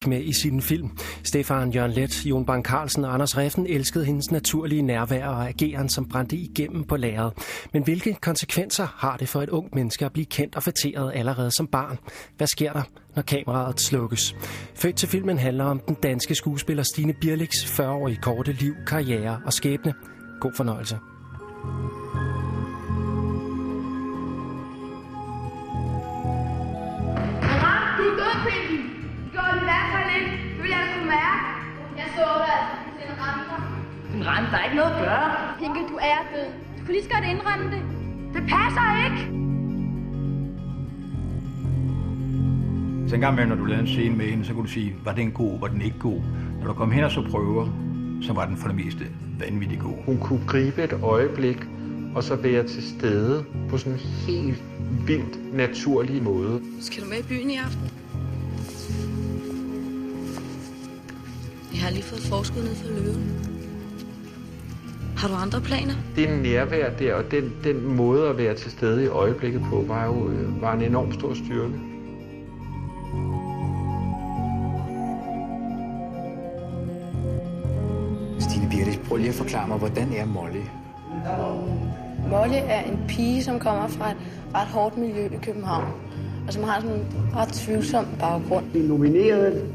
ikke med i sin film. Stefan, Jørgen Leth, Jon Bang Carlsen og Anders Refn elskede hendes naturlige nærvær og ageren, som brændte igennem på lærredet. Men hvilke konsekvenser har det for et ungt menneske at blive kendt og fætteret allerede som barn? Hvad sker der, når kameraet slukkes? Født til filmen handler om den danske skuespiller Stine Birlichs 40-årige korte liv, karriere og skæbne. God fornøjelse. Den rende, der er ikke noget at gøre. Pinke, du er død. Du kunne lige så godt indrømme det. Det passer ikke! Så en gang med, når du lavede en scene med hende, så kunne du sige, var den god, var den ikke god? Når du kom hen og så prøver, så var den for det meste vanvittigt god. Hun kunne gribe et øjeblik, og så være til stede på sådan en helt vildt naturlig måde. Skal du med i byen i aften? Jeg har lige fået forskud ned for Løven. Har du andre planer? Det nærvær der, og den måde at være til stede i øjeblikket på, var en enorm stor styrke. Stine Birlich, prøv lige at forklare mig, hvordan er Molly? Molly er en pige, som kommer fra et ret hårdt miljø i København, og som har sådan en ret tvivlsom baggrund. De er nomineret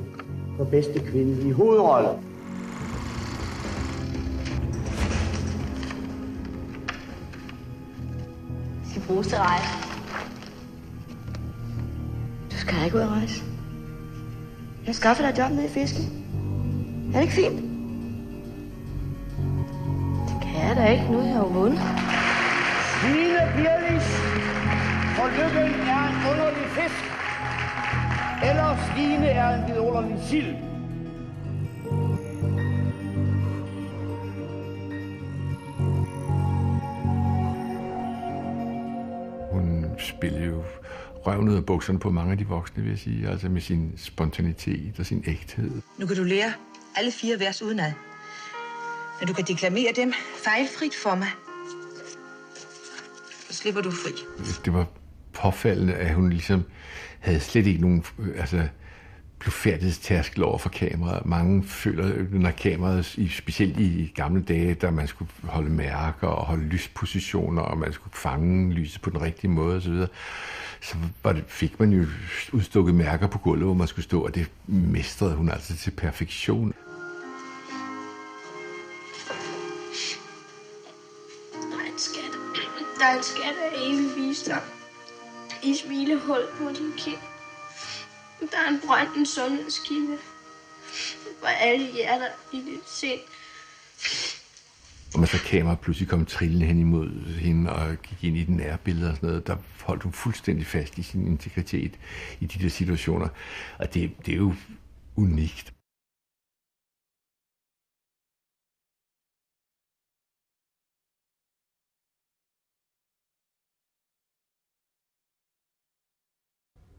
for bedste kvindelige hovedrolle. Det skal bruges til rejse. Du skal ikke ud at rejse. Jeg skaffer dig job nede i fisken. Er det ikke fint? Det kan jeg da ikke, nu jeg har vundet. Stine Birlich, for lykken er en underlig fisk. Eller Stine er en vidunderlig sild. Hun spiller jo røven ud af bukserne på mange af de voksne, vil jeg sige. Altså med sin spontanitet og sin ægthed. Nu kan du lære alle 4 vers udenad. Men du kan deklamere dem fejlfrit for mig. Så slipper du fri. Det var påfaldende, at hun ligesom havde slet ikke nogen blufærdighedstærskel over for kameraet. Mange føler, når kameraet, specielt i gamle dage, da man skulle holde mærker og holde lyspositioner, og man skulle fange lyset på den rigtige måde osv., så fik man jo udstukket mærker på gulvet, hvor man skulle stå, og det mestrede hun altså til perfektion. Der er en skat af evig visdom i smilehul på din kind. Der er en brønd, en sundhedskilde for alle hjerter i dit sind. Og når så kameraet pludselig kom trillende hen imod hende og gik ind i den nære billede og sådan noget, der holdt hun fuldstændig fast i sin integritet i de der situationer. Og det er jo unikt.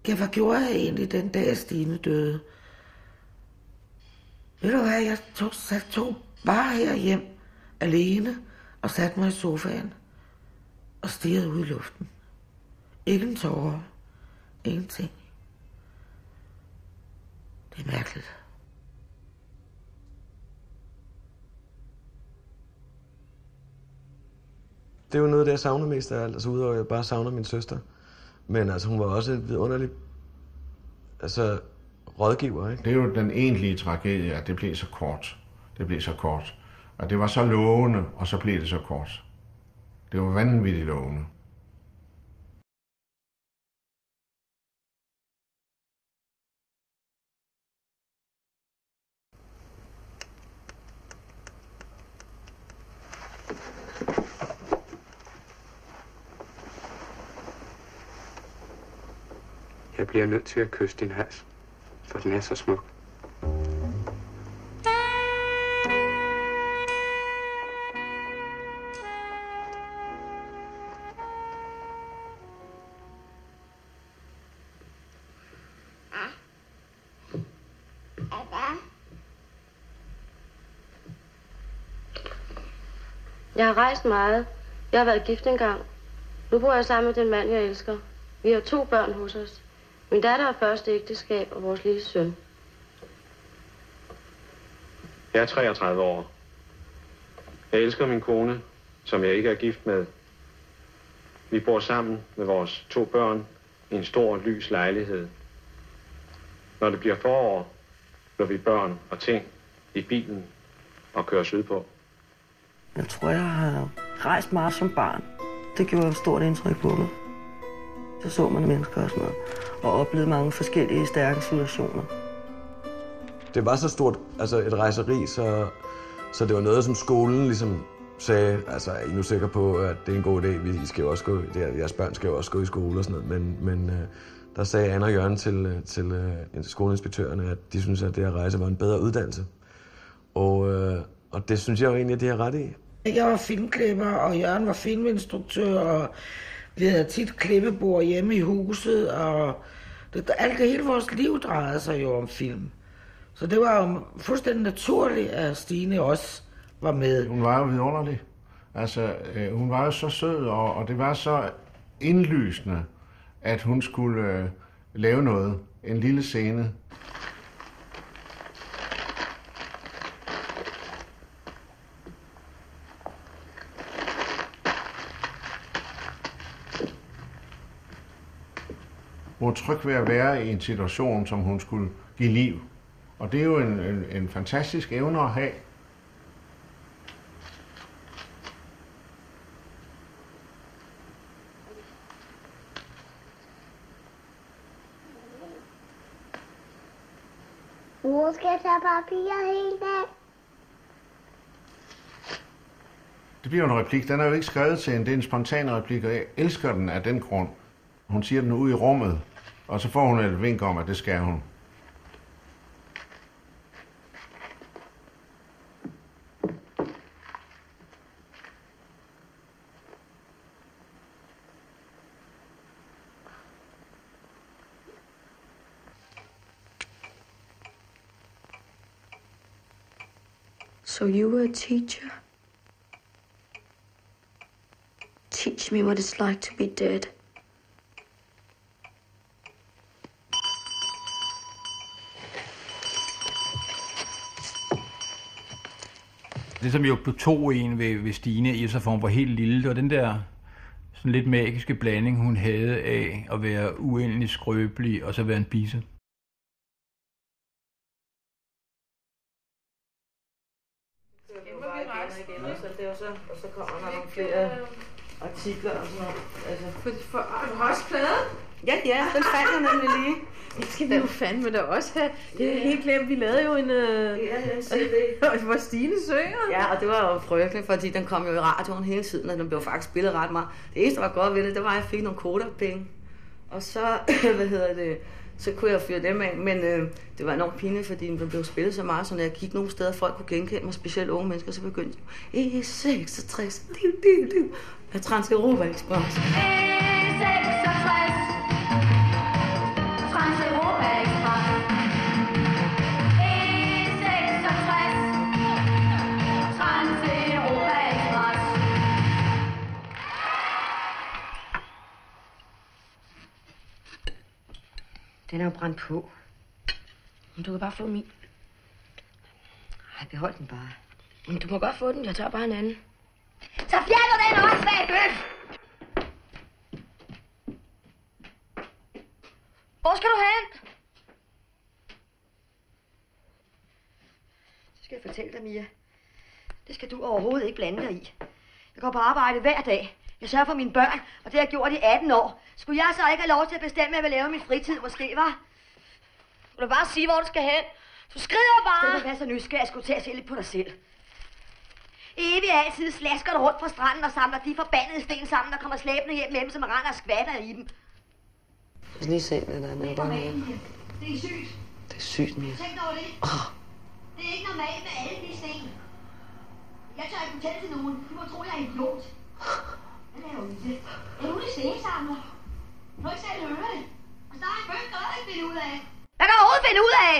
Ja, hvad gjorde jeg egentlig den dag, Stine døde? Ved du hvad, jeg tog bare her hjem alene og satte mig i sofaen og stirrede ud i luften. Ikke en tårer. Ingenting. Det er mærkeligt. Det er jo noget af det, jeg savner mest af alt. Altså udover at jeg bare savner min søster. Men altså, hun var også et vidunderligt rådgiver, ikke? Det er jo den egentlige tragedie, at det blev så kort. Det blev så kort. Og det var så lovende, og så blev det så kort. Det var vanvittigt lovende. Jeg bliver nødt til at kysse din hals, for den er så smuk. Jeg har rejst meget. Jeg har været gift engang. Nu bor jeg sammen med den mand, jeg elsker. Vi har 2 børn hos os. Min datter er første ægteskab og vores lille søn. Jeg er 33 år. Jeg elsker min kone, som jeg ikke er gift med. Vi bor sammen med vores 2 børn i en stor, lys lejlighed. Når det bliver forår, når vi børn og ting i bilen og kører sydpå. Jeg tror, jeg har rejst meget som barn. Det gjorde et stort indtryk på mig. Så man mennesker og sådan noget, og oplevede mange forskellige stærke situationer. Det var så stort, altså et rejseri, så det var noget, som skolen ligesom sagde, altså er I nu sikre på, at det er en god idé, vi skal jo også gå, jeres børn skal jo også gå i skole og sådan noget, men der sagde Anna og Jørgen til skoleinspektørerne, at de synes, at det at rejse var en bedre uddannelse. Og det synes jeg jo egentlig, at de har ret i. Jeg var filmklipper, og Jørgen var filminstruktør, og vi havde tit klippebord hjemme i huset, og alt det hele vores liv drejede sig jo om film. Så det var jo fuldstændig naturligt, at Stine også var med. Hun var jo vidunderlig. Altså, hun var jo så sød, og det var så indlysende, at hun skulle lave noget. En lille scene. Hvor tryg ved at være i en situation, som hun skulle give liv. Og det er jo en fantastisk evne at have. Mor skal tage papir hele dag. Det bliver en replik. Den er jo ikke skrevet til en. Det er en spontan replik, og jeg elsker den af den grund. Hun siger den ud i rummet, og så får hun et vink om, at det skal hun. So you were a teacher? Teach me what it's like to be dead. Det, som jo betog en ved Stine i så form var helt lille, det var den der sådan lidt magiske blanding, hun havde af at være uendelig skrøbelig og så være en bisse. Og så kommer der nogle flere artikler og sådan noget. Altså. Har du også pladen? Ja, den fandt jeg nemlig lige. Det skal vi jo fandme da også have. Det er helt glemt, vi lavede jo en CD. Hvor Stine synger. Ja, og det var jo frygteligt, fordi den kom jo i radioen hele tiden, og den blev faktisk spillet ret meget. Det eneste, der var godt ved det var, at jeg fik nogle kodapenge. Og så, så kunne jeg fyre dem af, men det var enormt pinligt, fordi den blev spillet så meget, så når jeg gik nogle steder, folk kunne genkende mig, specielt unge mennesker, så begyndte jeg, E66, af Trans-Europa Express. Den er jo brændt på. Men du kan bare få min. Ej, behold den bare. Men du må godt få den, jeg tager bare en anden. Så fjerner den også, bøf! Hvor skal du hen? Det skal jeg fortælle dig, Mia. Det skal du overhovedet ikke blande dig i. Jeg går på arbejde hver dag. Jeg sørger for mine børn, og det har jeg gjort i 18 år. Skulle jeg så ikke have lov til at bestemme, hvad jeg vil lave i min fritid, måske, var? Du bare sige, hvor du skal hen. Du skrider bare. Det kan være så nysgerrig, jeg skulle til at se lidt på dig selv. Evig altid slasker du rundt på stranden og samler de forbandede sten sammen, der kommer slæbende hjem med dem, som render og skvatter i dem. Jeg skal lige se det der med bare her. Det er sygt. Det er sygt, Mia. Tænk over det. Det er ikke normalt med alle de sten. Jeg tør ikke fortælle til nogen. Du må tro, jeg er en idiot. Hvad laver du til? Er du en stensamler? Du må ikke selv høre det. Og så har en bøn noget at finde ud af. Hvad kan du overhovedet finde ud af?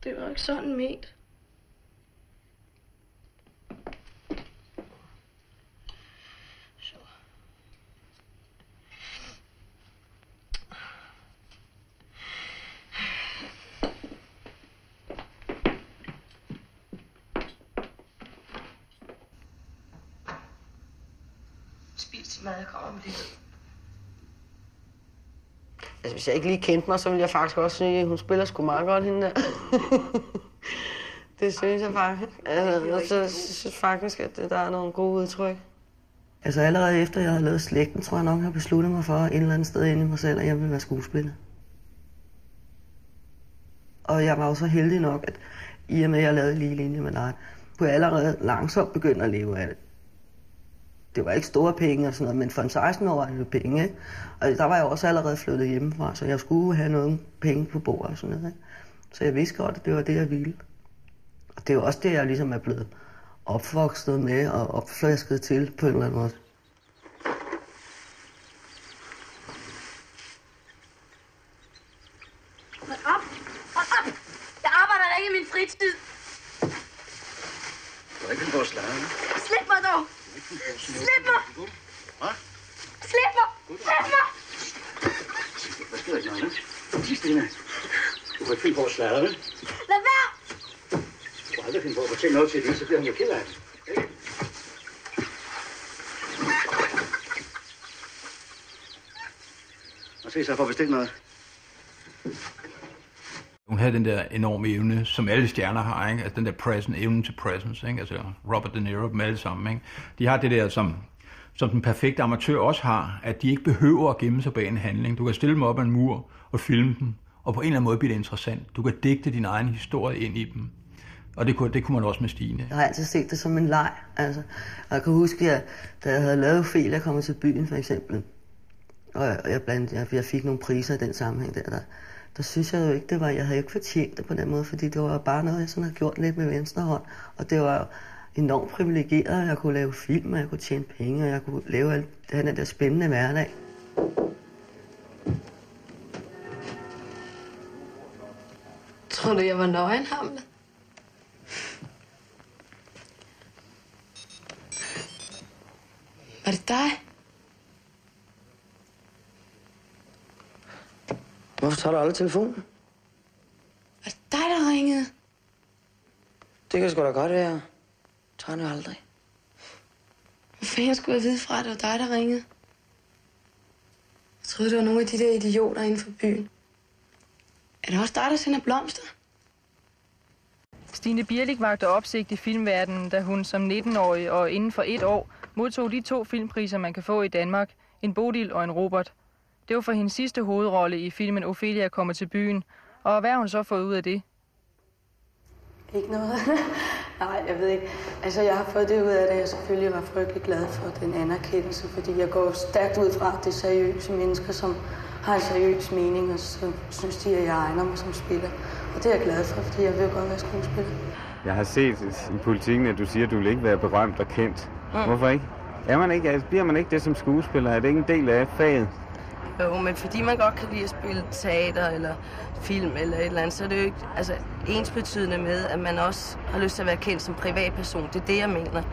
Det var ikke sådan ment. Spis til mad, jeg kommer med det. Altså, hvis jeg ikke lige kendte mig, så ville jeg faktisk også sige, at hun spiller sgu meget godt, hende der. Det synes jeg faktisk. Altså, jeg synes faktisk, at der er nogle gode udtryk. Altså allerede efter jeg havde lavet Slægten, tror jeg nok, jeg har besluttet mig for et eller andet sted inde i mig selv, at jeg ville være skuespiller. Og jeg var jo så heldig nok, at i og med, at jeg lavede Lige linje med dig, kunne jeg allerede langsomt begynde at leve af det. Det var ikke store penge og sådan noget, men for en 16-år var det penge, ikke? Og der var jeg også allerede flyttet hjemmefra, så jeg skulle have nogle penge på bordet og sådan noget, ikke? Så jeg vidste godt, at det var det, jeg ville. Og det er jo også det, jeg ligesom er blevet opvokset med og opflasket til på en eller anden måde. Hold op! Hold op! Jeg arbejder da ikke i min fritid. Du har ikke den på at sladre, ne? Slip mig dog! Slip mig! Hvad? Slip mig! Slip mig! Hvad sker der ikke noget, ne? Sig, Stine. Du kan ikke finde på at sladre, vel? Lad være! Du har aldrig finde på at fortælle noget til det, så bliver hun jo ked af det. Ikke? Og se så for at bestille noget. Hun havde den der enorme evne, som alle stjerner har, ikke? Altså den der evnen til presence, ikke? Altså Robert De Niro, dem alle sammen, ikke? De har det der, som den perfekte amatør også har, at de ikke behøver at gemme sig bag en handling. Du kan stille dem op ad en mur og filme dem, og på en eller anden måde bliver det interessant. Du kan digte din egen historie ind i dem. Og det kunne man også med Stine. Jeg har altid set det som en leg, altså. Og jeg kan huske, at da jeg havde lavet Fel, jeg kom til byen for eksempel, og jeg fik nogle priser i den sammenhæng der synes jeg jo ikke, det var, jeg havde ikke fortjent det på den måde, fordi det var bare noget, jeg sådan havde gjort lidt med venstre hånd, og det var enormt privilegeret, jeg kunne lave film, og jeg kunne tjene penge, og jeg kunne lave alt den der spændende hverdag. Tror du, jeg var nøgen, Hamlet? Var det dig? Hvorfor tager du aldrig telefonen? Var det dig, der ringede? Det kan sgu da godt være. Tager den jo aldrig. Hvor fanden skulle jeg vide fra, at det var dig, der ringede? Jeg troede, det var nogle af de der idioter inden for byen. Er det også dig, der sender blomster? Stine Bierlich vagte opsigt i filmverdenen, da hun som 19-årig og inden for 1 år modtog de 2 filmpriser, man kan få i Danmark, en Bodil og en Robert. Det var for hendes sidste hovedrolle i filmen Ophelia kommer til byen, og hvad har hun så fået ud af det? Ikke noget. Nej, jeg ved ikke. Altså, jeg har fået det ud af det, at jeg selvfølgelig var frygtelig glad for den anerkendelse, fordi jeg går stærkt ud fra, at det er seriøse mennesker, som har en seriøs mening, og så synes de, at jeg egner mig som spiller. Og det er jeg glad for, fordi jeg vil godt være skuespiller. Jeg har set i Politikken, at du siger, at du vil ikke være berømt og kendt. Hvorfor ikke? Bliver man ikke det som skuespiller? Er det ikke en del af faget? Jo, men fordi man godt kan lide at spille teater eller film eller et eller andet, så er det jo ikke ensbetydende med, at man også har lyst til at være kendt som privatperson. Det er det, jeg mener.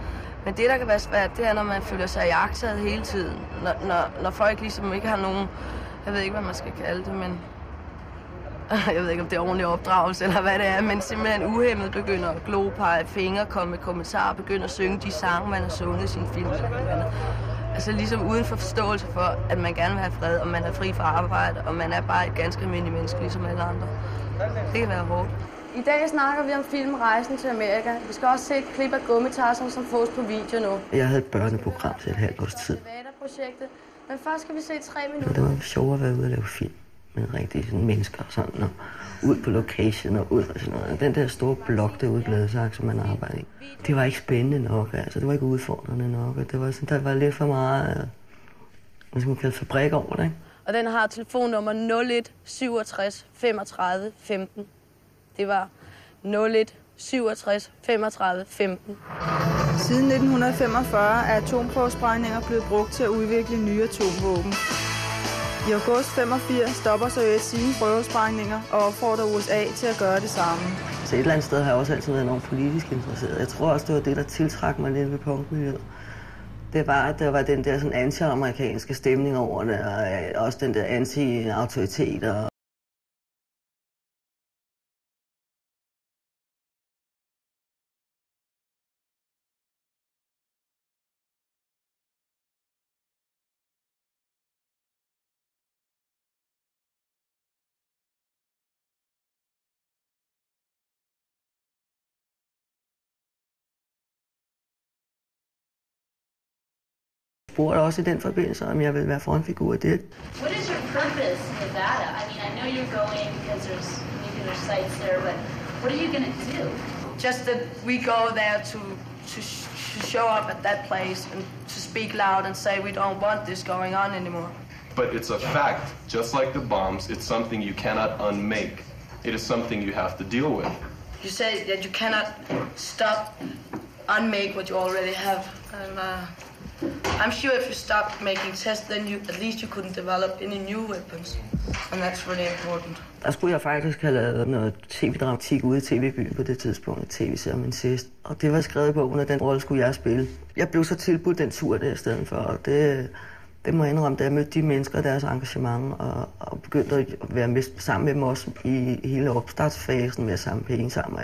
Men det, der kan være svært, det er, når man føler sig iagttaget hele tiden. Når folk ligesom ikke har nogen, jeg ved ikke, hvad man skal kalde det, men jeg ved ikke, om det er ordentlig opdragelse eller hvad det er, men simpelthen uhæmmet begynder at glo, pege fingre, komme med kommentarer, begynder at synge de sange, man har sunget i sin film. Altså ligesom uden for forståelse for, at man gerne vil have fred, og man er fri fra arbejde, og man er bare et ganske almindeligt menneske, ligesom alle andre. Det kan være hårdt. I dag snakker vi om filmen Rejsen til Amerika. Vi skal også se et klip af Gummitarsen, som fås på video nu. Jeg havde et børneprogram til et halvt års tid. Projektet. Men først skal vi se 3 minutter. Det var sjovt at være ude og lave film med rigtige sådan, mennesker og sådan, og ud på location og ud og sådan noget. Den der store blok derude i Gladsaxe, som man arbejder i, det var ikke spændende nok, altså. Det var ikke udfordrende nok, og det var sådan, der var lidt for meget, hvad skal man kalde, fabrik over det, ikke? Og den har telefonnummer 01 67 35 15. Det var 01 67 35 15. Siden 1945 er atomprøvesprængninger blevet brugt til at udvikle nye atomvåben. I august 85 stopper Sovjet sine prøvesprængninger og opfordrer USA til at gøre det samme. Så et eller andet sted har jeg også altid været enormt politisk interesseret. Jeg tror også, det var det, der tiltrak mig lidt ved punkmiljøet. Det var, at der var den der sådan anti-amerikanske stemning over det, og også den der anti-autoritet. spurgte også i den forbindelse, om jeg ville være frontfigur i det. What is your purpose in Nevada? I mean, I know you're going because maybe there's sites there, but what are you going to do? Just that we go there to show up at that place and to speak loud and say we don't want this going on anymore. But it's a fact. Just like the bombs, it's something you cannot unmake. It is something you have to deal with. You say that you cannot stop, unmake what you already have. And I'm sure if you stopped making tests, then at least you couldn't develop any new weapons. And that's really important. Der skulle jeg faktisk have lavet noget tv-dramatik ude i tv-byen på det tidspunkt, et tv-serie om incest. Og det var skrevet i bogen, og den rolle skulle jeg spille. Jeg blev så tilbudt den tur der i stedet for, og det må jeg indrømme, da jeg mødte de mennesker og deres engagement, og begyndte at være med, sammen med dem også i hele opstartsfasen med at samle penge sammen.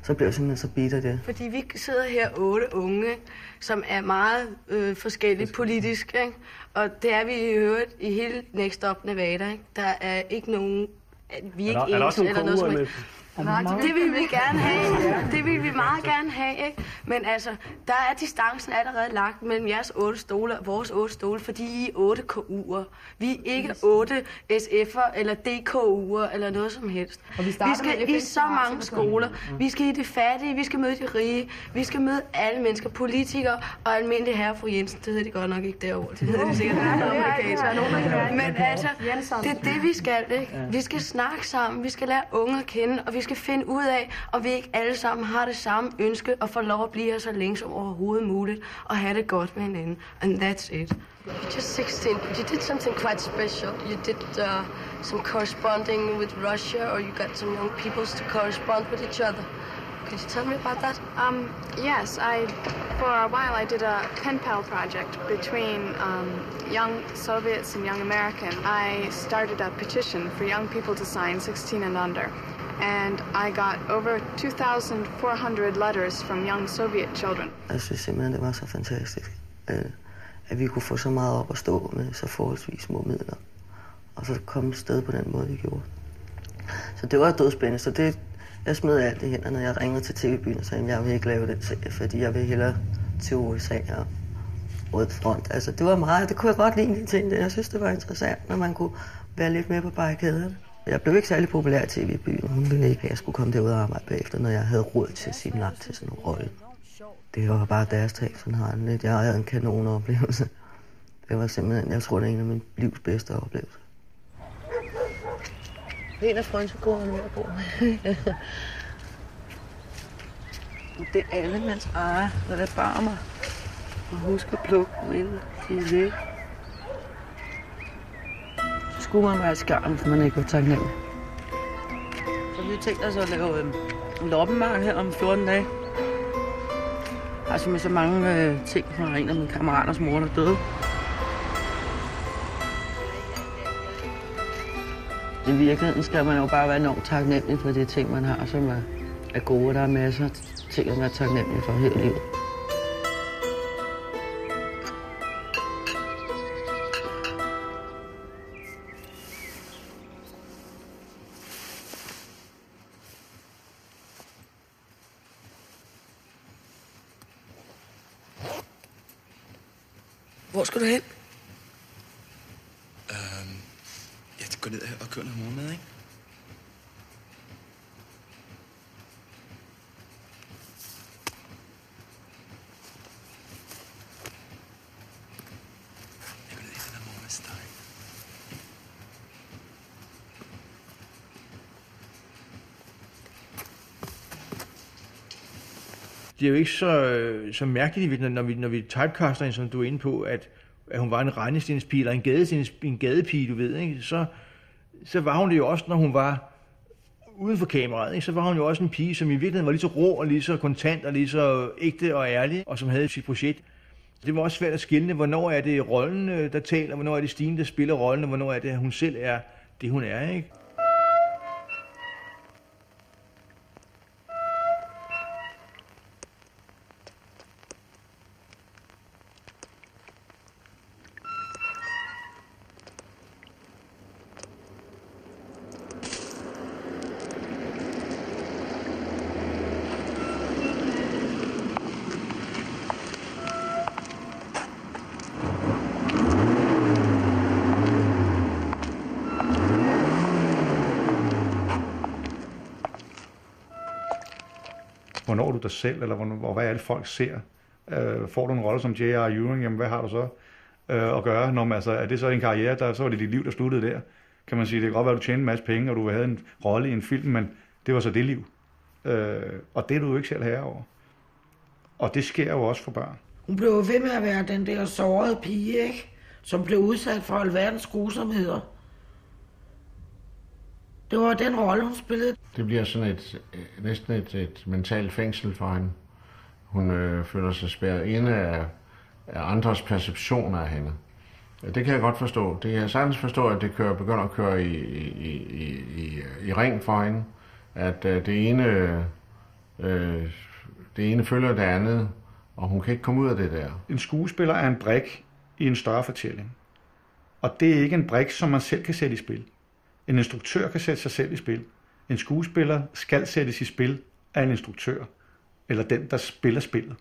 Så blev jeg simpelthen så bitter det. Fordi vi sidder her 8 unge, som er meget forskelligt politisk, ikke? Og det er vi i øvrigt i hele Next Up Nevada. Ikke? Der er ikke nogen... Vi er ikke ens eller noget som helst. Det vil vi gerne have. Det vil vi meget gerne have, ikke? Men altså, der er distancen allerede lagt mellem jeres 8 stole og vores 8 stole, fordi I er 8 KU'er. Vi er ikke 8 SF'er eller DKU'er eller noget som helst. Vi skal i så mange skoler. Vi skal i det fattige, vi skal møde de rige, vi skal møde alle mennesker, politikere og almindelige herre fru Jensen. Det hedder de godt nok ikke derovre. Det hedder de sikkert amerikansk. Men altså, det er det, vi skal, ikke? Vi skal snakke sammen, vi skal lære unge at kende, og vi skal finde ud af, om vi ikke alle sammen har det samme ønske og får lov at blive her så længe som overhovedet muligt og have det godt med hinanden. And that's it. You're just 16, but you did something quite special. You did some corresponding with Russia, or you got some young people to correspond with each other. Could you tell me about that? Yes, for a while I did a pen pal project between young Soviets and young Americans. I started a petition for young people to sign 16 and under. And I got over 2,400 letters from young Soviet children. Jeg synes simpelthen, det var så fantastisk, at vi kunne få så meget op at stå med så forholdsvis små midler. Og så komme et sted på den måde, vi gjorde. Så det var dødspændende, så jeg smed alt det hen, når jeg ringede til TV-byen og sagde, at jeg vil ikke lave den serie, fordi jeg vil hellere til USA og Rød Front. Altså, det var meget, det kunne jeg godt lide de ting. Jeg synes, det var interessant, når man kunne være lidt med på barrikaderne. Jeg blev ikke særlig populær i TV-byen. Hun ville ikke, at jeg skulle komme derud og arbejde bagefter, når jeg havde råd til at sige nej til sådan en rolle. Det var bare deres tag, sådan har den lidt. Jeg havde en kanonoplevelse. Det var simpelthen, jeg tror, det er en af mine livs bedste oplevelser. En af frønsegårdene med at bo. Det er alle mands ejer, når der barmer. Og husk at plukke dem, inden de er væk. Så skulle man være skarn, for man ikke var taknemmelig. Så vi har tænkt os at lave en loppemarked her om 14 dage. Jeg har simpelthen så mange ting fra en af mine kammeraters mor, der døde. I virkeligheden skal man jo bare være enormt taknemmelig for de ting, man har, som er gode. Der er masser af ting, man er taknemmelig for hele livet. Hvor skal du hen? Jeg går ned og kører noget morgenmad, ikke? Jeg går ned og noget morgenmadsteg. Det er jo ikke så mærkeligt, når vi typecaster hende, som du er inde på, at hun var en regnestensspige eller en gadepige, du ved, ikke? Så var hun det jo også, når hun var uden for kameraet, ikke? Så var hun jo også en pige, som i virkeligheden var lige så rå og lige så kontant og lige så ægte og ærlig, og som havde sit projekt. Det var også svært at skelne, hvornår er det rollen, der taler, hvornår er det Stine, der spiller rollen, og hvornår er det, at hun selv er det, hun er, ikke? hvornår du dig selv, eller hvad er det folk ser? Får du en rolle som J.R. Ewing, jamen hvad har du så at gøre? Når man, altså, er det så en karriere, så var det dit liv, der sluttede der? Kan man sige, det kan godt være, at du tjente en masse penge, og du havde en rolle i en film, men det var så det liv. Og det er du jo ikke selv herre over. Og det sker jo også for børn. Hun blev ved med at være den der sårede pige, ikke? Som blev udsat for alverdens grusomheder. Det var den rolle, hun spillede. Det bliver sådan næsten et mentalt fængsel for hende. Hun føler sig spærret inde af andres perceptioner af hende. Det kan jeg godt forstå. Det kan jeg sagtens forstå, at det begynder at køre i ring for hende. At det ene følger det andet, og hun kan ikke komme ud af det der. En skuespiller er en brik i en større fortælling. Og det er ikke en brik, som man selv kan sætte i spil. En instruktør kan sætte sig selv i spil. En skuespiller skal sættes i spil af en instruktør, eller den, der spiller spillet.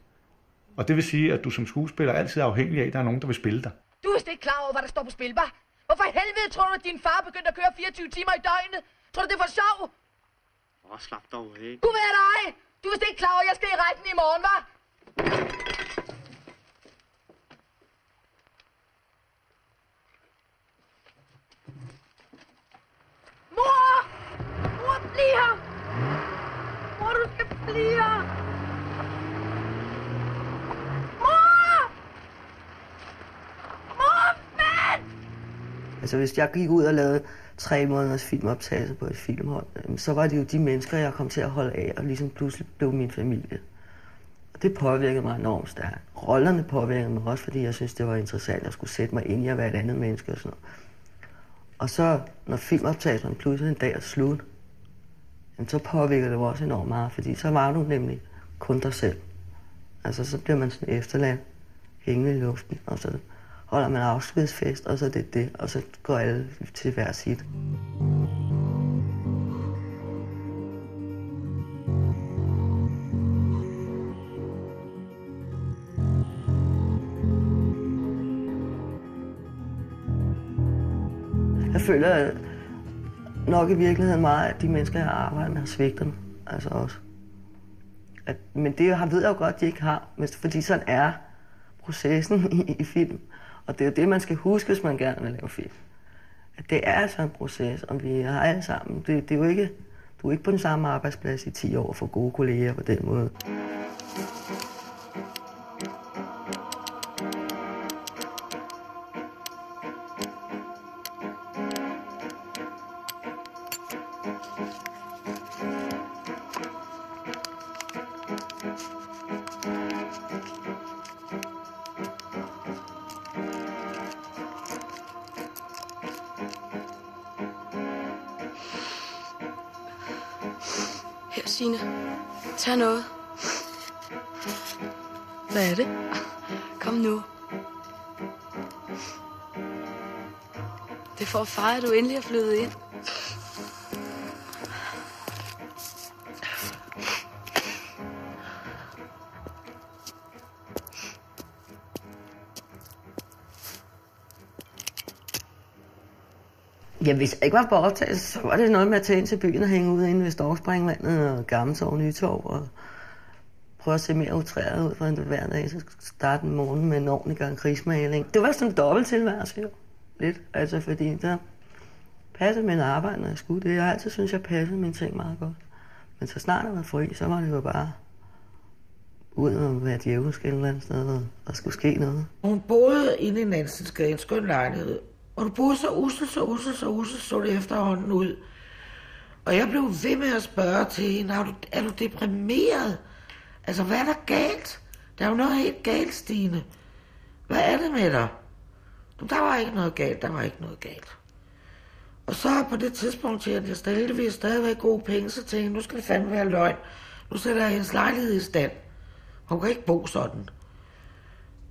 Og det vil sige, at du som skuespiller altid er afhængig af, at der er nogen, der vil spille dig. Du er ikke klar over, hvad der står på spil, hva'? Hvorfor i helvede tror du, at din far begyndte at køre 24 timer i døgnet? Tror du, det er for sjov? Slap dog af. Gud være dig! Du er ikke klar over, at jeg skal i retten i morgen, hva'? Mor! Mor, bliv her! Mor, du skal blive her! Mor! Mor, mand! Altså hvis jeg gik ud og lavede 3 måneders filmoptagelse på et filmhold, så var det jo de mennesker, jeg kom til at holde af, og ligesom pludselig blev min familie. Og det påvirkede mig enormt stærkt. Rollerne påvirkede mig også, fordi jeg synes, det var interessant, at skulle sætte mig ind i at være et andet menneske og sådan noget. Og så, når filmoptagelsen pludselig en dag er slut, så påvirker det også enormt meget, fordi så var du nemlig kun dig selv. Altså, så bliver man sådan efterladt, hængende i luften, og så holder man afskedsfest, og så det, og så går alle til hver sit. Jeg føler nok i virkeligheden meget, at de mennesker, jeg arbejder med, har svigtet mig. Altså også. Men det ved jeg jo godt, de ikke har, fordi sådan er processen i film. Og det er jo det, man skal huske, hvis man gerne vil lave film. At det er altså en proces, og vi har alle sammen. Det er jo ikke, du er ikke på den samme arbejdsplads i 10 år for gode kolleger på den måde. Her, Signe. Tag noget. Hvad er det? Kom nu. Det er for at fejre, at du endelig er flyttet ind. Ja, hvis jeg ikke var på optagelse, så var det noget med at tage ind til byen og hænge ud inde ved Storkspringvandet og Gammeltorv, Nytorv og prøve at se mere utræret ud for en hver dag, så starte en morgen med en ordentlig gang krigsmaling. Det var sådan en dobbelttilværelse jo, lidt, altså fordi der passede min arbejde, når jeg skulle det. Jeg altid synes, jeg passede mine ting meget godt. Men så snart jeg var fri, så var det jo bare ud og være djævelsk et eller andet sted, og der skulle ske noget. Hun boede inde i Nansensgade i en skøn lejlighed. Og du boede så ussel, så det efterhånden ud. Og jeg blev ved med at spørge til hende, er du deprimeret? Altså, hvad er der galt? Der er jo noget helt galt, Stine. Hvad er det med dig? Der var ikke noget galt. Og så på det tidspunkt tjente jeg stadigvæk gode penge, så tænkte jeg, nu skal det fandme være løgn. Nu sætter jeg hendes lejlighed i stand. Hun kan ikke bo sådan.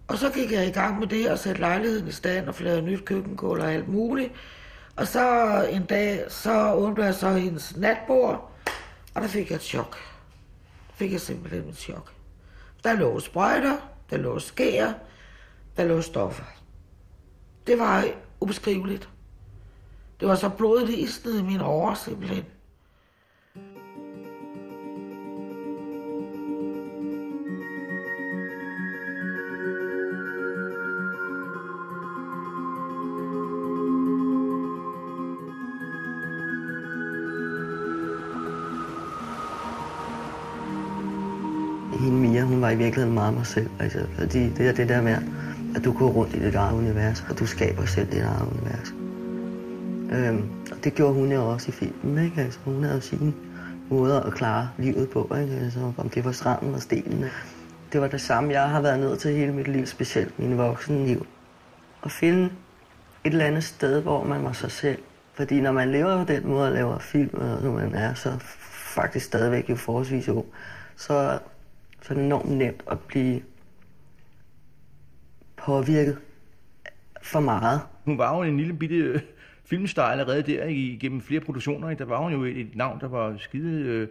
Og så gik jeg i gang med det og satte lejligheden i stand og flavede nyt køkkengulv og alt muligt. Og så en dag, så åbnede jeg så hendes natbord, og der fik jeg et chok. Fik jeg simpelthen et chok. Der lå sprøjter, der lå skær, der lå stoffer. Det var ubeskriveligt. Det var så blodet isnede i mine årer simpelthen. hende Mia, hun var i virkeligheden meget mig selv. Altså, fordi det er det der med, at du går rundt i dit eget univers, og du skaber selv dit eget univers. Og det gjorde hun jo også i filmen, ikke? Altså, hun havde sine måder at klare livet på, ikke? Altså, om det var stranden og stenen. Det var det samme, jeg har været nødt til hele mit liv, specielt min voksne liv. At finde et eller andet sted, hvor man var sig selv. Fordi når man lever på den måde og laver film, og når man er så faktisk stadigvæk jo forholdsvis ung, så er det enormt nemt at blive påvirket for meget. Hun var jo en lille bitte filmstar allerede der igennem flere produktioner. Der var hun jo et navn, der var skide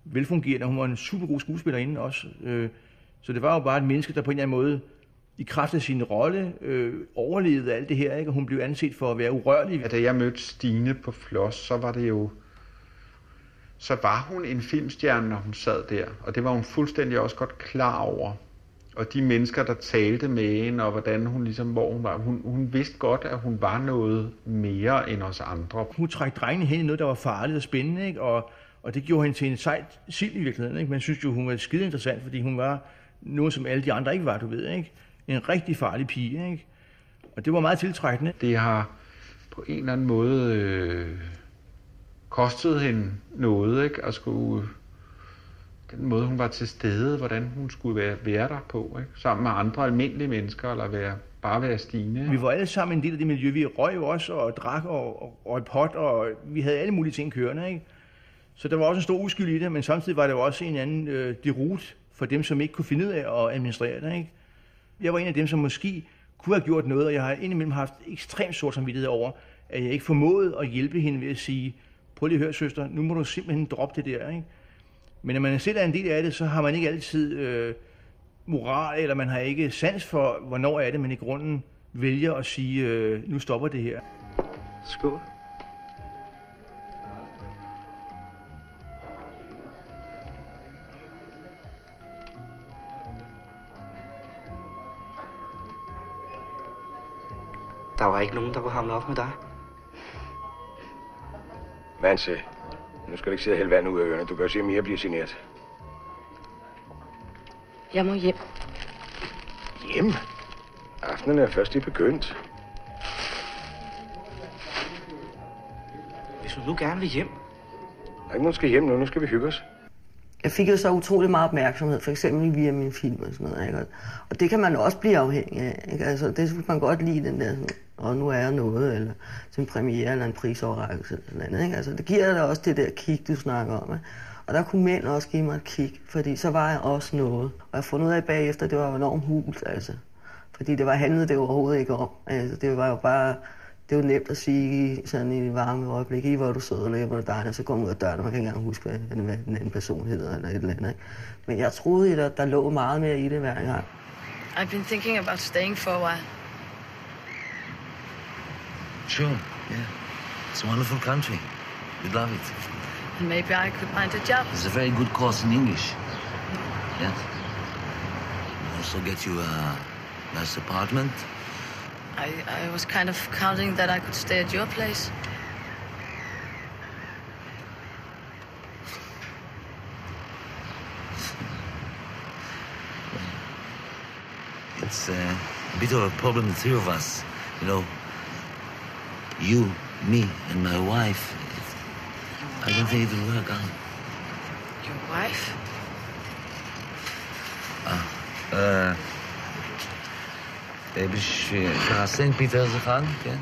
velfungerende. Hun var en super god skuespillerinde også. Så det var jo bare et menneske, der på en eller anden måde i kraft af sin rolle overlevede alt det her, ikke? Og hun blev anset for at være urørlig. Da jeg mødte Stine på Floss, så var hun en filmstjerne, når hun sad der. Og det var hun fuldstændig også godt klar over. Og de mennesker, der talte med hende, og hvordan hun ligesom, hvor hun var. Hun vidste godt, at hun var noget mere end os andre. Hun trak drengene hen i noget, der var farligt og spændende, ikke? Og det gjorde hende til en sejt sild i virkeligheden, ikke? Man synes jo, hun var skide interessant, fordi hun var noget, som alle de andre ikke var, du ved, ikke? En rigtig farlig pige, ikke? Og det var meget tiltrækkende. Det har på en eller anden måde kostet hende noget, ikke? At skulle, den måde, hun var til stede, hvordan hun skulle være der på, ikke? Sammen med andre almindelige mennesker, eller bare være Stine. Vi var alle sammen en del af det miljø. Vi røg jo også, og drak, og et pot, og vi havde alle mulige ting kørende, ikke? Så der var også en stor uskyld i det, men samtidig var der jo også en anden derut for dem, som ikke kunne finde ud af at administrere det, ikke? Jeg var en af dem, som måske kunne have gjort noget, og jeg har indimellem haft ekstremt stor samvittighed over, at jeg ikke formåede at hjælpe hende ved at sige, prøv lige at høre, søster, nu må du simpelthen droppe det der, ikke? Men når man selv er en del af det, så har man ikke altid moral, eller man har ikke sans for, hvornår er det, man i grunden vælger at sige, nu stopper det her. Skål. Der var ikke nogen, der kunne hamle op med dig. Manse, nu skal du ikke sidde og hælde vand ud af ørerne. Du kan jo se, at Mia bliver generet. Jeg må hjem. Hjem? Aftenen er først lige begyndt. Hvis du nu gerne vil hjem. Der er ikke nogen, skal hjem nu. Nu skal vi hygge os. Jeg fik jo så utrolig meget opmærksomhed, for eksempel via min film og sådan noget, ikke? Og det kan man også blive afhængig af, ikke? Altså, det synes man godt lide, den der, og nu er jeg noget, eller til en premiere, eller en prisoverrækkelse, eller sådan noget, ikke? Altså, det giver da også det der kick, du snakker om, ikke? Og der kunne mænd også give mig et kick, fordi så var jeg også noget. Og jeg fandt ud af bagefter, det var jo enormt hult, altså. Fordi det handlede det overhovedet ikke om. Altså, det var jo bare... Det er jo nemt at sige sådan i varme øjeblik, hvor er du sød og læber dig, og så kommer ud af døren, og man kan ikke engang huske, hvad den anden person hedder, eller et eller andet. Ikke? Men jeg troede, at der lå meget mere i det hver gang. I've been thinking about staying for a while. Sure, yeah. It's a wonderful country. We love it. And maybe I could find a job. There's a very good course in English. Yeah. Also get you a nice apartment. I was kind of counting that I could stay at your place. It's a bit of a problem, the three of us. You know, you, me, and my wife. I don't think it will work out. Your wife? בשביל פיטר זכן, כן?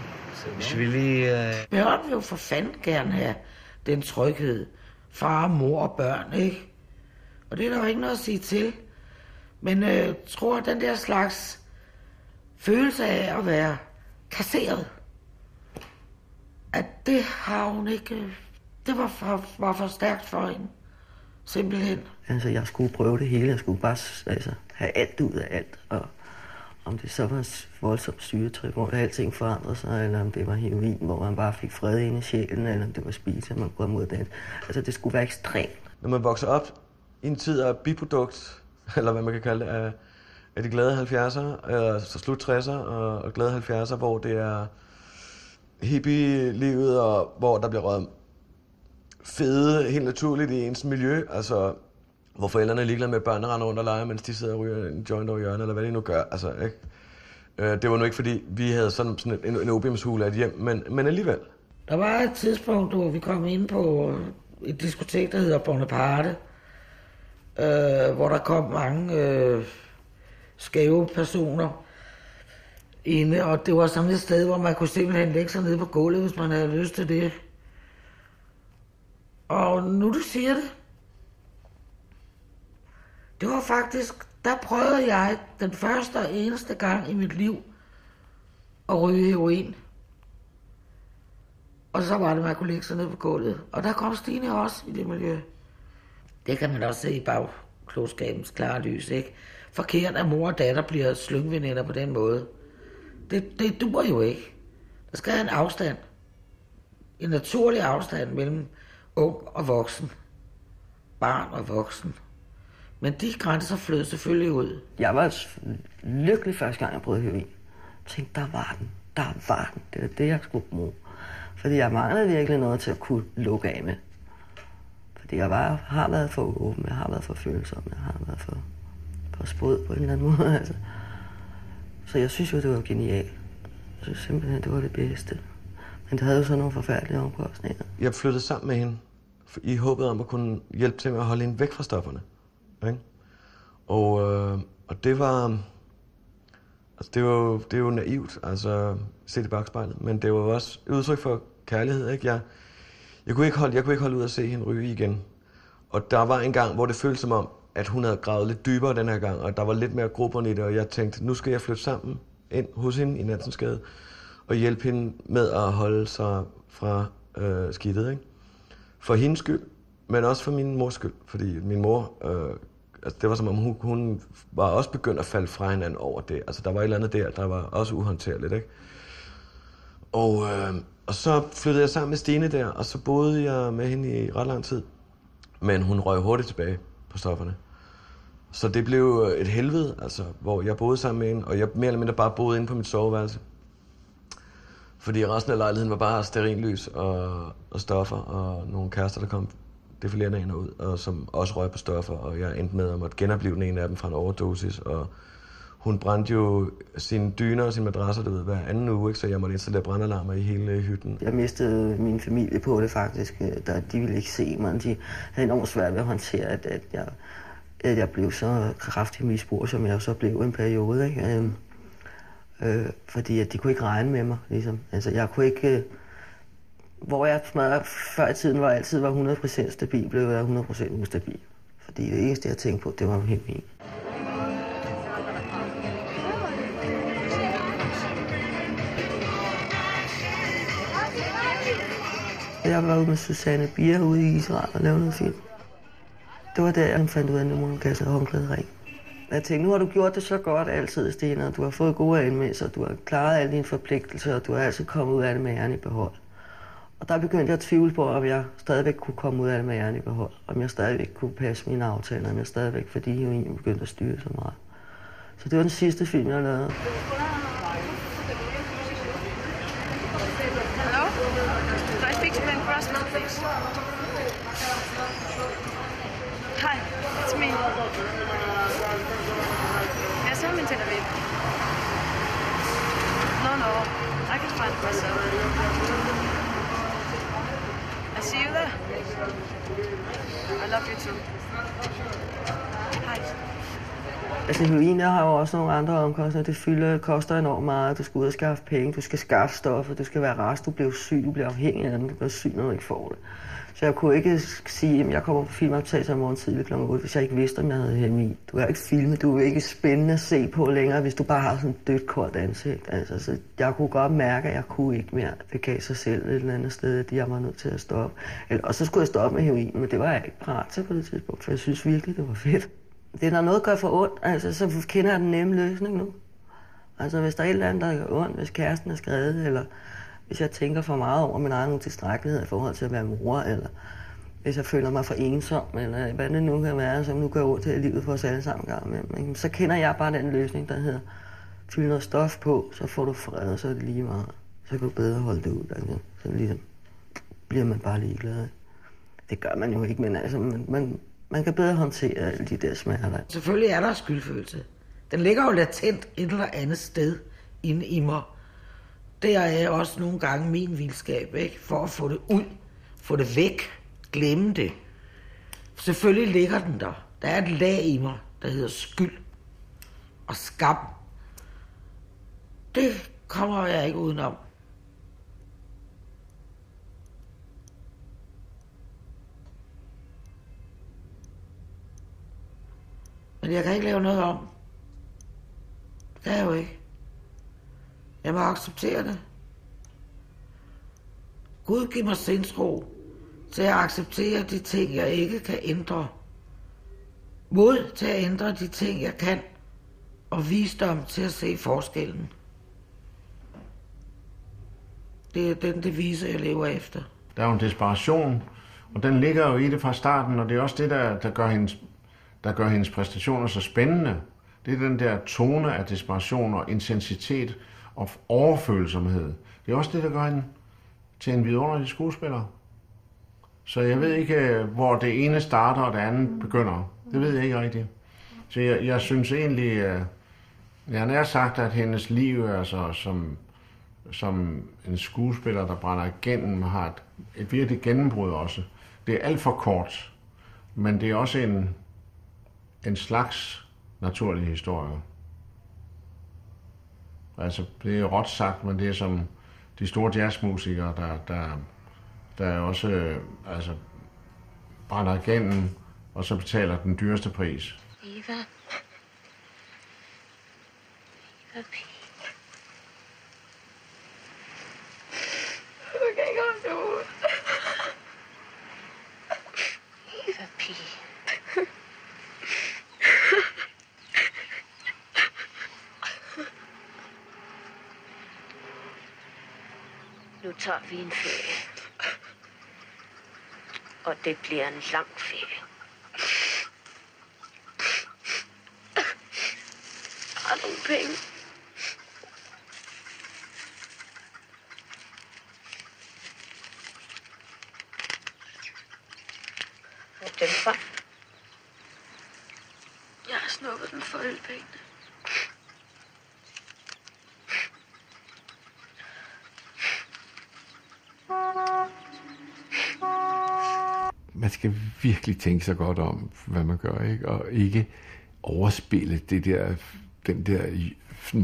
בשבילי... Børn vil jo for fanden gerne have den tryghed. Far, mor og børn, ikke? Og det er der jo ikke noget at sige til. Men tror den der slags følelse af at være kasseret, at det har hun ikke... Det var for stærkt for hende. Simpelthen. Altså, jeg skulle prøve det hele. Jeg skulle bare have alt ud af alt. Og om det så var voldsomt syretryk, hvor der alting forandrede sig, eller om det var heroin, hvor man bare fik fred ind i sjælen, eller om det var spise, man kunne have mod det. Altså, det skulle være ekstremt. Når man vokser op i en tid af biprodukt, eller hvad man kan kalde det, af de glade 70'ere, altså slut 60'ere og glade 70'ere, hvor det er hippie-livet, og hvor der bliver røget fede helt naturligt i ens miljø, altså hvor forældrene er ligeglade med, at børnene render rundt og leger, mens de sidder og ryger en joint over hjørnet, eller hvad de nu gør. Altså, ikke? Det var nu ikke, fordi vi havde sådan en opiumshule af et hjem, men alligevel. Der var et tidspunkt, hvor vi kom ind på et diskotek, der hedder Bonaparte, hvor der kom mange skæve personer inde, og det var sådan et sted, hvor man kunne simpelthen lægge sig ned på gulvet, hvis man havde lyst til det. Og nu du siger det, det var faktisk, der prøvede jeg den første og eneste gang i mit liv at ryge heroin. Og så var det, man kunne lægge sig ned på gulvet. Og der kom Stine også i det miljø. Det kan man også se i bagklodskabens klare lys, ikke? Forkert, at mor og datter bliver slyngveninder på den måde. Det duer jo ikke. Der skal have en afstand. En naturlig afstand mellem ung og voksen. Barn og voksen. Men de grænser flød selvfølgelig ud. Jeg var lykkelig første gang, jeg prøvede heroin. Jeg tænkte, der var den. Det var det, jeg skulle bruge. Fordi jeg manglede virkelig noget til at kunne lukke af med. Fordi jeg har været for åben, jeg har været for følsom, jeg har været for sprød på en eller anden måde. Altså. Så jeg synes jo, det var genialt. Jeg synes simpelthen, det var det bedste. Men det havde jo så nogle forfærdelige omkostninger. Jeg flyttede sammen med hende i håbet om at kunne hjælpe til med at holde hende væk fra stofferne. Ikke? Og det var... Altså det er jo naivt, altså set i bagspejlet, men det var også et udtryk for kærlighed, ikke? Jeg kunne ikke holde ud at se hende ryge igen. Og der var en gang, hvor det føltes som om, at hun havde gravet lidt dybere den her gang, og der var lidt mere grupperne i det, og jeg tænkte, nu skal jeg flytte sammen ind hos hende i Nansensgade, og hjælpe hende med at holde sig fra skidtet, ikke? For hendes skyld, men også for min mors skyld, fordi min mor... Altså, det var som om, hun var også begyndt at falde fra hinanden over det. Altså, der var et eller andet der var også uhåndterligt, ikke? Og så flyttede jeg sammen med Stine der, og så boede jeg med hende i ret lang tid. Men hun røg hurtigt tilbage på stofferne. Så det blev et helvede, altså, hvor jeg boede sammen med hende, og jeg mere eller mindre bare boede inde på mit soveværelse. Fordi resten af lejligheden var bare stearinlys og stoffer, og nogle kærester, der kom defilerende ind og ud, og som også røg på stoffer, og jeg endte med at måtte genopleve en af dem fra en overdosis, og hun brændte jo sine dyner og sine madrasser, du ved, hver anden uge, ikke? Så jeg måtte installere brandalarmer i hele hytten. Jeg mistede min familie på det faktisk, de ville ikke se mig, de havde enormt svært ved at håndtere, at jeg blev så kraftig misbrug, som jeg så blev en periode, ikke? Fordi at de kunne ikke regne med mig, ligesom. Altså, jeg kunne ikke... Hvor jeg før i tiden altid var 100% stabil, blev jeg 100% ustabil. Fordi det eneste, jeg tænkte på, det var heroin. Jeg var ude med Susanne Bier ude i Israel og lavede noget film. Det var der, jeg fandt ud af, at nu må du kaste håndklædering. Jeg tænkte, nu har du gjort det så godt altid, Stine, og du har fået gode anmeldelser, du har klaret alle dine forpligtelser, og du har altid kommet ud af det med æren i behold. Og der begyndte jeg at tvivle på, om jeg stadigvæk kunne komme ud af det med æren i behold. Om jeg stadigvæk kunne passe mine aftaler, om jeg stadigvæk, fordi heroin begyndte at styre så meget. Så det var den sidste film, jeg lavede. Hello? Do I speak to Ben Crossman, please? Hi, it's me. Yes, I'm in Tel Aviv. No, I can find it myself. I see you there. I love you too. Hej. Altså heroin har jo også nogle andre omkostninger. Det koster enormt meget. Du skal ud og skaffe penge, du skal skaffe stoffer, du skal være rask, du bliver syg, du bliver afhængig af dem, du bliver syg, når du ikke får det. Så jeg kunne ikke sige, at jeg kommer på filmoptagelse om morgen tidlig kl. 8, hvis jeg ikke vidste, om jeg havde heroin. Du kan ikke filme, du er ikke spændende at se på længere, hvis du bare har sådan et dødt, koldt ansigt. Altså, så jeg kunne godt mærke, at jeg kunne ikke mere. Det gav sig selv et eller andet sted, at jeg var nødt til at stoppe. Og så skulle jeg stoppe med heroin, men det var jeg ikke parat til på det tidspunkt, for jeg synes virkelig, det var fedt. Det er, når noget gør for ondt, altså, så kender jeg den nemme løsning nu. Altså, hvis der er et eller andet, der gør ondt, hvis kæresten er skrevet, eller hvis jeg tænker for meget over min egen utilstrækkelighed i forhold til at være mor, eller hvis jeg føler mig for ensom, eller hvad det nu kan være, som nu gør ondt til livet for os alle sammen gang med. Så kender jeg bare den løsning, der hedder, fyld noget stof på, så får du fred, så er det lige meget. Så kan du bedre holde det ud. Altså. Så ligesom bliver man bare ligeglad. Det gør man jo ikke, men altså, Man kan bedre håndtere alle de der smerter. Selvfølgelig er der skyldfølelse. Den ligger jo latent et eller andet sted inde i mig. Det er også nogle gange min vildskab, ikke? For at få det ud, få det væk, glemme det. Selvfølgelig ligger den der. Der er et lag i mig, der hedder skyld og skam. Det kommer jeg ikke udenom. Men jeg kan ikke lave noget om. Det kan jeg jo ikke. Jeg må acceptere det. Gud giver mig sindsro til at acceptere de ting, jeg ikke kan ændre. Mod til at ændre de ting, jeg kan. Og visdom til at se forskellen. Det er den devise, jeg lever efter. Der er jo en desperation, og den ligger jo i det fra starten, og det er også det, der gør hendes præstationer så spændende. Det er den der tone af desperation og intensitet og overfølsomhed. Det er også det, der gør hende til en vidunderlig skuespiller. Så jeg ved ikke, hvor det ene starter og det andet begynder. Det ved jeg ikke rigtigt. Så jeg synes egentlig, jeg har nær sagt, at hendes liv altså, som en skuespiller, der brænder igennem, har et virkelig gennembrud også. Det er alt for kort, men det er også en slags naturlig historie. Altså, det er råt sagt, men det er som de store jazzmusikere, der også altså, brænder igennem, og så betaler den dyreste pris. Eva. Eva P. Du kan ikke holde det ud. Eva P. Nu tager vi en ferie. Og det bliver en lang ferie. Har du nogle penge? Hvor er dem fra? Jeg har snuppet dem for ølpengene. Man skal virkelig tænke sig godt om, hvad man gør, ikke? Og ikke overspille den der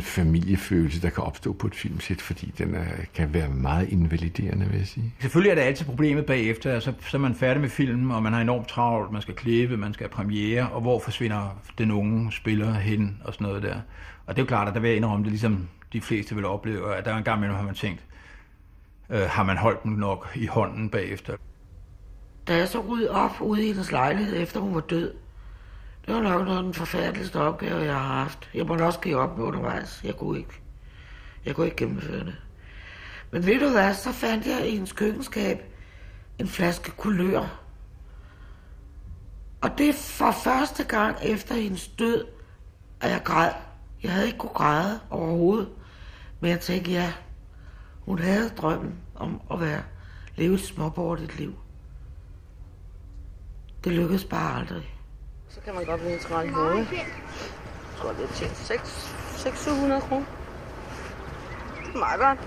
familiefølelse, der kan opstå på et filmsæt, fordi den kan være meget invaliderende, vil jeg sige. Selvfølgelig er der altid problemet bagefter, så er man færdig med filmen, og man har enormt travlt, man skal klippe, man skal have premiere, og hvor forsvinder den unge spiller hen og sådan noget der. Og det er jo klart, at der vil jeg indrømme det, ligesom de fleste vil opleve, at der en gang imellem har man tænkt, har man holdt den nok i hånden bagefter. Da jeg så rydde op ude i hendes lejlighed, efter hun var død, det var nok noget af den forfærdeligste opgave, jeg har haft. Jeg måtte også give op med undervejs. Jeg kunne ikke gennemføre det. Men ved du hvad, så fandt jeg i hendes køkkenskab en flaske kulør. Og det er for første gang efter hendes død, at jeg græd. Jeg havde ikke kunne græde overhovedet. Men jeg tænkte, ja, hun havde drømmen om at leve et småbortigt liv. Det lykkedes bare aldrig. Så kan man godt blive træt i hovedet. Jeg tror, det er tjent 600-700 kroner. Meget godt.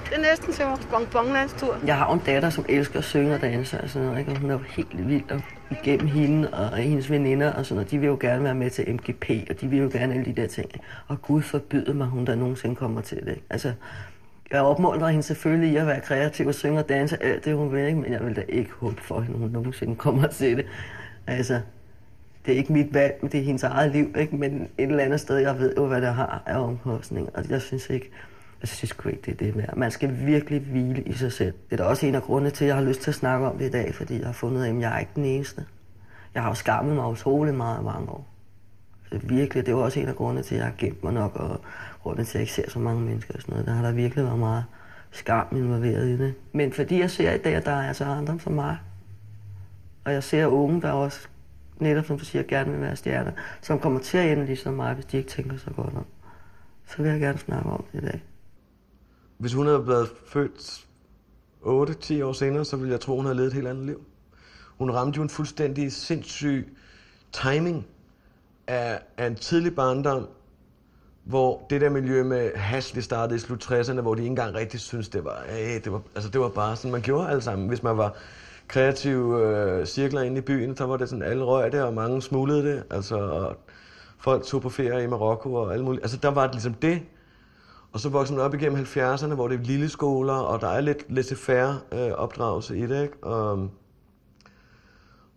Det er næsten til vores bonbonlandstur. Jeg har en datter, som elsker at synge og danse og sådan noget, ikke? Og hun er jo helt vild, og igennem hende og hendes veninder og sådan noget. De vil jo gerne være med til MGP, og de vil jo gerne alle de der ting. Og Gud forbyde mig, hun der nogensinde kommer til det. Altså, jeg opmuntrer hende selvfølgelig i at være kreativ og synge og danse, alt det hun vil, ikke? Men jeg vil da ikke håbe for hende, hun nogensinde kommer til det. Altså, det er ikke mit valg, det er hendes eget liv, ikke? Men et eller andet sted, jeg ved jo, hvad det har af omkostninger, og jeg synes ikke, det er det værd. Man skal virkelig hvile i sig selv. Det er da også en af grundene til, at jeg har lyst til at snakke om det i dag, fordi jeg har fundet ud af, at jeg er ikke den eneste. Jeg har jo skammet mig utrolig meget i mange år. Så virkelig, det var også en af grundene til, at jeg har gemt mig nok, og grunden til, at jeg ikke ser så mange mennesker og sådan noget. Der har der virkelig været meget skam involveret i det. Men fordi jeg ser i dag, at der er altså andre som mig, og jeg ser unge, der også, netop som du siger, gerne vil være stjerner, som kommer til at ende ligesom mig, hvis de ikke tænker så godt om. Så vil jeg gerne snakke om det i dag. Hvis hun havde været født 8-10 år senere, så ville jeg tro, hun havde levet et helt andet liv. Hun ramte jo en fuldstændig sindssyg timing af en tidlig barndom, hvor det der miljø med hash, det startede i slut 60'erne, hvor de ikke engang rigtig syntes, det var bare sådan, man gjorde alle sammen. Hvis man var kreative cirkler inde i byen, så var det sådan, alle røg det, og mange smuglede det. Altså, og folk tog på ferie i Marokko og alt muligt. Altså, der var det ligesom det. Og så voksede man op igennem 70'erne, hvor det er lille skoler, og der er lidt laissez-faire opdragelse i det, ikke?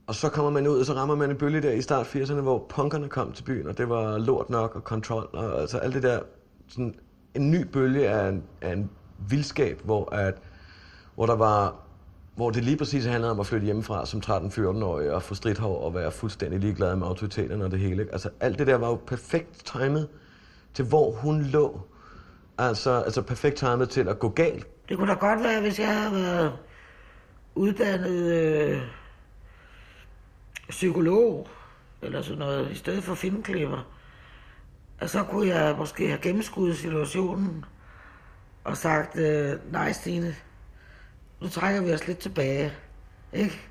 Og så kommer man ud, og så rammer man en bølge der i start 80'erne, hvor punkerne kom til byen, og det var lort nok og kontrol, og altså alt det der, sådan en ny bølge af en vildskab, hvor det lige præcis handlede om at flytte hjemmefra som 13-14-årig og få stridthår og være fuldstændig ligeglad med autoriteterne og det hele, ikke? Altså alt det der var jo perfekt timet til, hvor hun lå. Altså perfekt timet til at gå galt. Det kunne da godt være, hvis jeg havde været uddannet psykolog eller sådan noget, i stedet for filmklipper. Og så kunne jeg måske have gennemskuddet situationen og sagt, nej Stine, nu trækker vi os lidt tilbage. Ikke?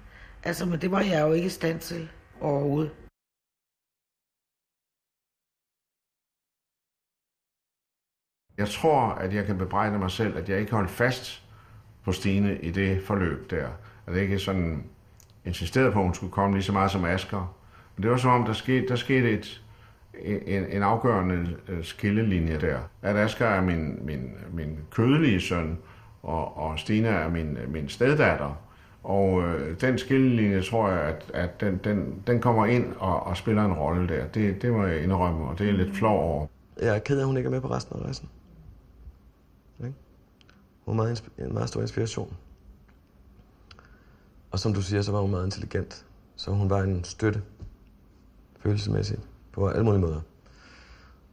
Altså, men det var jeg jo ikke i stand til overhovedet. Jeg tror, at jeg kan bebrejde mig selv, at jeg ikke holdt fast på Stine i det forløb der. At jeg ikke sådan insisterede på, at hun skulle komme lige så meget som Asger. Men det var som om, der skete en afgørende skillelinje der. At Asger er min kødelige søn, og Stine er min steddatter. Og den skillelinje, tror jeg, at den kommer ind og spiller en rolle der. Det må jeg indrømme, og det er lidt flov over. Jeg er ked af, at hun ikke er med på resten af rejsen. Hun var en meget stor inspiration. Og som du siger, så var hun meget intelligent. Så hun var en støtte, følelsesmæssigt, på alle mulige måder.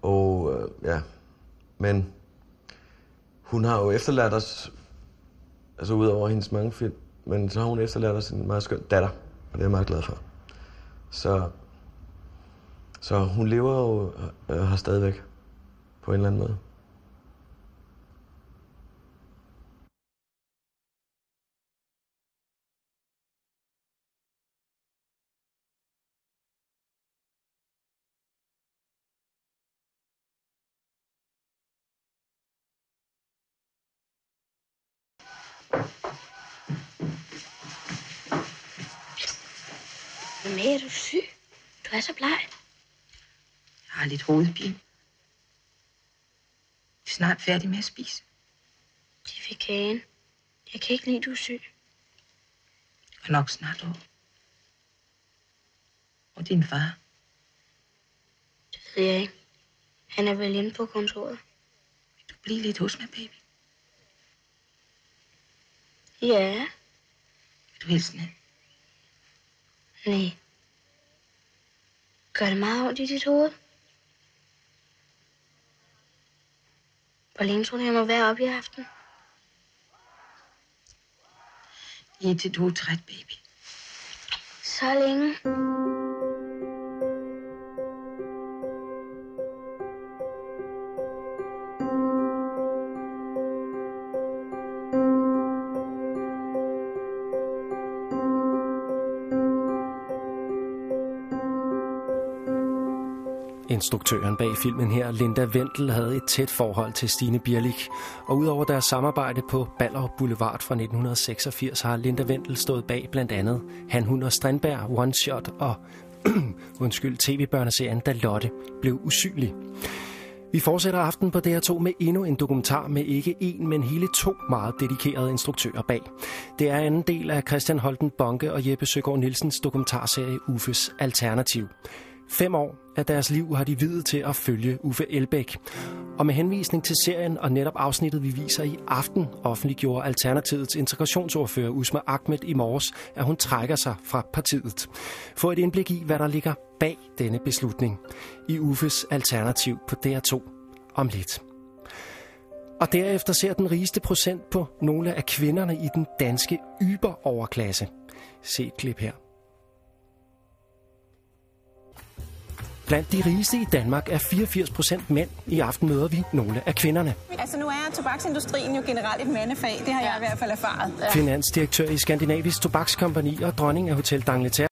Og men hun har jo efterladt os, altså ud over hendes mange film, men så har hun efterladt os en meget skøn datter, og det er jeg meget glad for. Så hun lever jo her stadigvæk, på en eller anden måde. Hvad er du syg? Du er så bleg. Jeg har lidt hovedpine. Vi er snart færdige med at spise. De fik kagen. Jeg kan ikke lide, du er syg. Jeg er nok snart over. Og din far? Det ved jeg ikke. Han er vel hjemme på kontoret. Vil du blive lidt hos mig, baby? Ja. Vil du hilse ned? Nej. Gør det meget ondt i dit hoved? Hvor længe tror du, jeg må være oppe i aften? Indtil du er træt, baby. Så længe. Instruktøren bag filmen her, Linda Wentel, havde et tæt forhold til Stine Bierlich, og udover deres samarbejde på Ballerup Boulevard fra 1986 har Linda Wentel stået bag blandt andet Han, Hun og Strandberg, One Shot og tv-børneserien Da Lotte blev usynlig. Vi fortsætter aftenen på DR2 med endnu en dokumentar med ikke én, men hele 2 meget dedikerede instruktører bag. Det er anden del af Christian Holten Bonke og Jeppe Søgaard Nielsens dokumentarserie Uffes Alternativ. 5 år af deres liv har de viet til at følge Uffe Elbæk. Og med henvisning til serien og netop afsnittet, vi viser i aften, offentliggjorde Alternativets integrationsordfører Usma Ahmed i morges, at hun trækker sig fra partiet. Få et indblik i, hvad der ligger bag denne beslutning i Uffes Alternativ på DR2 om lidt. Og derefter ser den rigeste procent på nogle af kvinderne i den danske yberoverklasse. Se et klip her. Blandt de rigeste i Danmark er 84% mænd. I aften møder vi nogle af kvinderne. Altså nu er tobaksindustrien jo generelt et mandefag. Det har jeg i hvert fald erfaret. Finansdirektør i Skandinavisk Tobakskompagni og dronning af Hotel d'Angleterre,